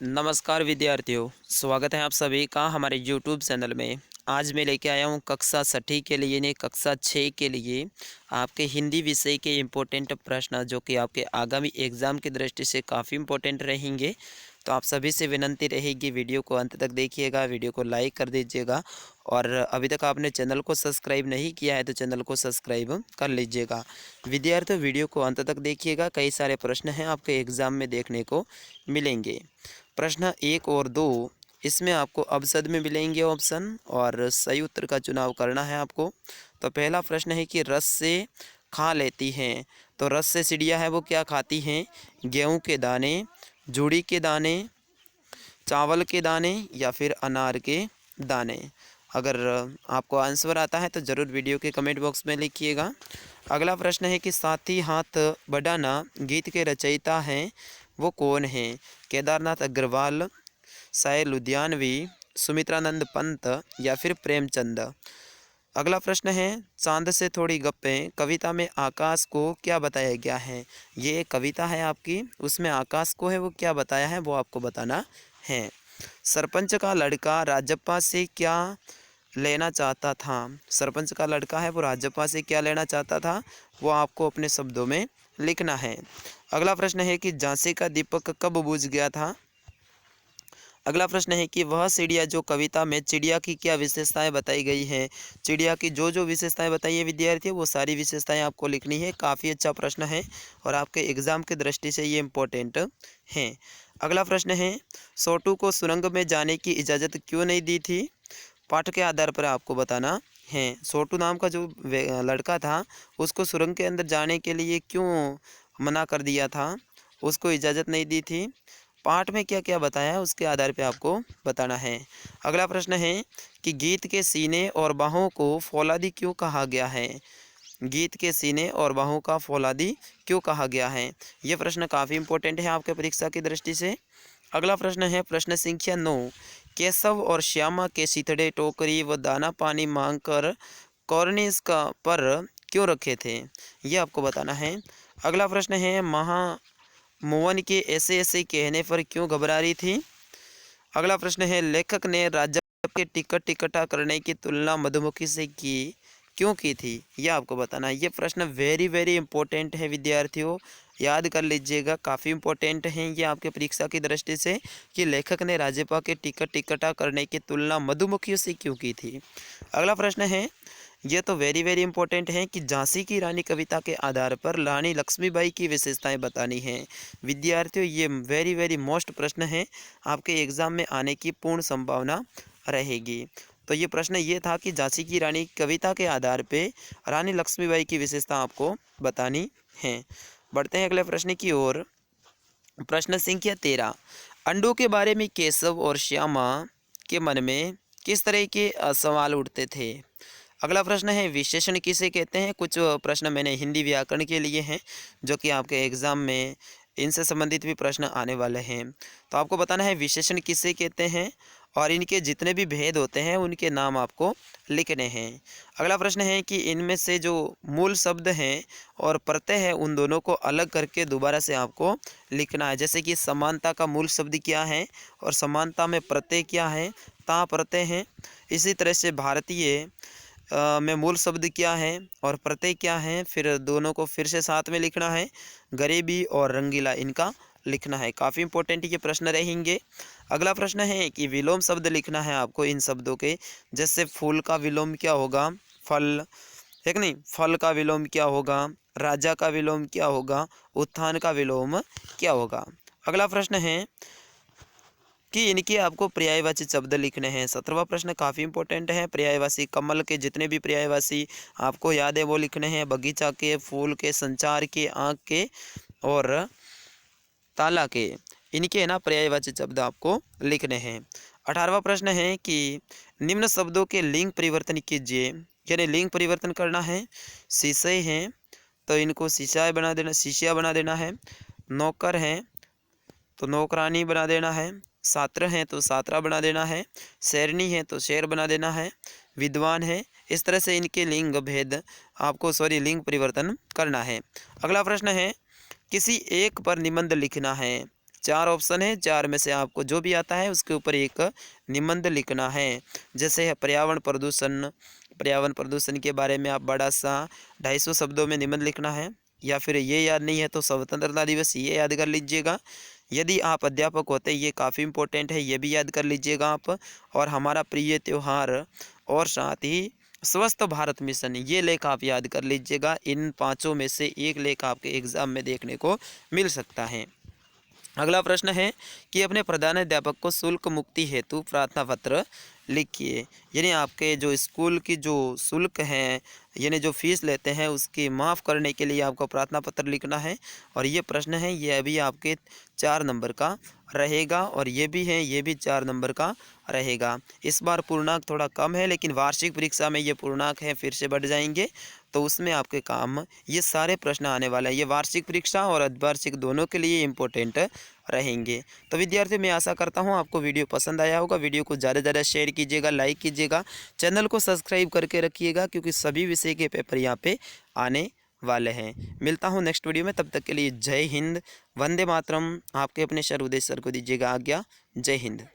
नमस्कार विद्यार्थियों, स्वागत है आप सभी का हमारे YouTube चैनल में। आज मैं लेके आया हूँ कक्षा 6 के लिए नहीं कक्षा 6 के लिए आपके हिंदी विषय के इम्पोर्टेंट प्रश्न जो कि आपके आगामी एग्ज़ाम की दृष्टि से काफ़ी इम्पोर्टेंट रहेंगे। तो आप सभी से विनंती रहेगी वीडियो को अंत तक देखिएगा, वीडियो को लाइक कर दीजिएगा और अभी तक आपने चैनल को सब्सक्राइब नहीं किया है तो चैनल को सब्सक्राइब कर लीजिएगा। विद्यार्थियों वीडियो को अंत तक देखिएगा, कई सारे प्रश्न हैं आपके एग्ज़ाम में देखने को मिलेंगे। प्रश्न 1 और 2 इसमें आपको अपशब्द में मिलेंगे ऑप्शन और सही उत्तर का चुनाव करना है आपको। तो पहला प्रश्न है कि रस से खा लेती हैं। तो रस से चिड़िया है वो क्या खाती हैं? गेहूं के दाने, जूड़ी के दाने, चावल के दाने या फिर अनार के दाने। अगर आपको आंसर आता है तो ज़रूर वीडियो के कमेंट बॉक्स में लिखिएगा। अगला प्रश्न है कि साथी हाथ बढ़ाना गीत के रचयिता हैं वो कौन हैं? केदारनाथ अग्रवाल, साय लुधियानवी, सुमित्रानंद पंत या फिर प्रेमचंद। अगला प्रश्न है चांद से थोड़ी गप्पें कविता में आकाश को क्या बताया गया है? ये एक कविता है आपकी, उसमें आकाश को है वो क्या बताया है वो आपको बताना है। सरपंच का लड़का राजप्पा से क्या लेना चाहता था? सरपंच का लड़का है वो राजप्पा से क्या लेना चाहता था वो आपको अपने शब्दों में लिखना है। अगला प्रश्न है कि झांसी का दीपक कब बुझ गया था? अगला प्रश्न है कि वह चिड़िया जो कविता में चिड़िया की क्या विशेषताएं बताई गई हैं? चिड़िया की जो जो विशेषताएं बताई है विद्यार्थी वो सारी विशेषताएं आपको लिखनी है। काफ़ी अच्छा प्रश्न है और आपके एग्जाम की दृष्टि से ये इम्पोर्टेंट है। अगला प्रश्न है सोटू को सुरंग में जाने की इजाज़त क्यों नहीं दी थी? पाठ के आधार पर आपको बताना है। सोटू नाम का जो लड़का था उसको सुरंग के अंदर जाने के लिए क्यों मना कर दिया था, उसको इजाज़त नहीं दी थी? पाठ में क्या क्या बताया है उसके आधार पे आपको बताना है। अगला प्रश्न है कि गीत के सीने और बाहों को फौलादी क्यों कहा गया है? गीत के सीने और बाहों का फौलादी क्यों कहा गया है? ये प्रश्न काफ़ी इंपॉर्टेंट है आपके परीक्षा की दृष्टि से। अगला प्रश्न है प्रश्न संख्या 9, केशव और श्यामा के सितड़े टोकरी व दाना पानी मांगकर कॉर्निस का पर क्यों रखे थे? ये आपको बताना है। अगला प्रश्न है मोहन के ऐसे ऐसे कहने पर क्यों घबरा रही थी? अगला प्रश्न है लेखक ने राजा के टिकट इकट्ठा करने की तुलना मधुमक्खी से की क्यों की थी? यह आपको बताना है। ये प्रश्न वेरी वेरी इंपॉर्टेंट है विद्यार्थियों, याद कर लीजिएगा, काफ़ी इंपॉर्टेंट हैं ये आपके परीक्षा की दृष्टि से कि लेखक ने राजपा के टिकट इकट्ठा करने की तुलना मधुमक्खियों से क्यों की थी। अगला प्रश्न है ये तो वेरी वेरी इंपॉर्टेंट है कि झांसी की रानी कविता के आधार पर रानी लक्ष्मीबाई की विशेषताएं बतानी हैं। विद्यार्थियों ये वेरी वेरी मोस्ट प्रश्न है, आपके एग्ज़ाम में आने की पूर्ण संभावना रहेगी। तो ये प्रश्न ये था कि झांसी की रानी कविता के आधार पे रानी लक्ष्मीबाई की विशेषता आपको बतानी है। बढ़ते हैं अगले प्रश्न की ओर। प्रश्न संख्या 13, अंडों के बारे में केशव और श्यामा के मन में किस तरह के सवाल उठते थे? अगला प्रश्न है विशेषण किसे कहते हैं? कुछ प्रश्न मैंने हिंदी व्याकरण के लिए हैं जो कि आपके एग्ज़ाम में इनसे संबंधित भी प्रश्न आने वाले हैं। तो आपको बताना है विशेषण किसे कहते हैं और इनके जितने भी भेद होते हैं उनके नाम आपको लिखने हैं। अगला प्रश्न है कि इनमें से जो मूल शब्द हैं और प्रत्यय है उन दोनों को अलग करके दोबारा से आपको लिखना है। जैसे कि समानता का मूल शब्द क्या है और समानता में प्रत्यय क्या है? ता प्रत्यय है। इसी तरह से भारतीय में मूल शब्द क्या है और प्रत्यय क्या है, फिर दोनों को फिर से साथ में लिखना है। गरीबी और रंगीला इनका लिखना है। काफ़ी इंपॉर्टेंट ये प्रश्न रहेंगे। अगला प्रश्न है कि विलोम शब्द लिखना है आपको इन शब्दों के। जैसे फूल का विलोम क्या होगा? फल, है कि नहीं? फल का विलोम क्या होगा? राजा का विलोम क्या होगा? उत्थान का विलोम क्या होगा? अगला प्रश्न है कि इनके आपको पर्यायवाची शब्द लिखने हैं। 17वां प्रश्न काफ़ी इंपॉर्टेंट है। पर्यायवाची कमल के जितने भी पर्यायवाची आपको याद है वो लिखने हैं। बगीचा के, फूल के, संचार के, आँख के और ताला के, इनके ना पर्यायवाची शब्द आपको लिखने हैं। 18वां प्रश्न है कि निम्न शब्दों के लिंग परिवर्तन कीजिए, यानी लिंग परिवर्तन करना है। शीशे हैं तो इनको शीशाएँ बना देना, शीशिया बना देना है। नौकर हैं तो नौकरानी बना देना है। छात्र हैं तो छात्रा बना देना है। शेरनी है तो शेर बना देना है। विद्वान है, इस तरह से इनके लिंग भेद आपको लिंग परिवर्तन करना है। अगला प्रश्न है किसी एक पर निबंध लिखना है। 4 ऑप्शन है, 4 में से आपको जो भी आता है उसके ऊपर एक निबंध लिखना है। जैसे है पर्यावरण प्रदूषण के बारे में आप बड़ा सा 250 शब्दों में निबंध लिखना है, या फिर ये याद नहीं है तो स्वतंत्रता दिवस ये याद कर लीजिएगा। यदि आप अध्यापक होते हैं, ये काफ़ी इम्पोर्टेंट है, ये भी याद कर लीजिएगा आप। और हमारा प्रिय त्यौहार और साथ ही स्वस्थ भारत मिशन, ये लेख आप याद कर लीजिएगा। इन पाँचों में से एक लेख आपके एग्ज़ाम में देखने को मिल सकता है। अगला प्रश्न है कि अपने प्रधानाध्यापक को शुल्क मुक्ति हेतु प्रार्थना पत्र लिखिए। यानी आपके जो स्कूल की जो शुल्क हैं, यानी जो फीस लेते हैं, उसकी माफ़ करने के लिए आपको प्रार्थना पत्र लिखना है। और ये प्रश्न है, ये अभी आपके 4 नंबर का रहेगा, और ये भी है, ये भी 4 नंबर का रहेगा। इस बार पूर्णांक थोड़ा कम है, लेकिन वार्षिक परीक्षा में ये पूर्णांक है फिर से बढ़ जाएंगे, तो उसमें आपके काम ये सारे प्रश्न आने वाले हैं। ये वार्षिक परीक्षा और अर्धवार्षिक दोनों के लिए इम्पोर्टेंट रहेंगे। तो विद्यार्थी, मैं आशा करता हूँ आपको वीडियो पसंद आया होगा। वीडियो को ज़्यादा से ज़्यादा शेयर कीजिएगा, लाइक कीजिएगा, चैनल को सब्सक्राइब करके रखिएगा, क्योंकि सभी विषय के पेपर यहाँ पे आने वाले हैं। मिलता हूँ नेक्स्ट वीडियो में, तब तक के लिए जय हिंद, वंदे मातरम। आपके अपने सर उदय सर को दीजिएगा आज्ञा। जय हिंद।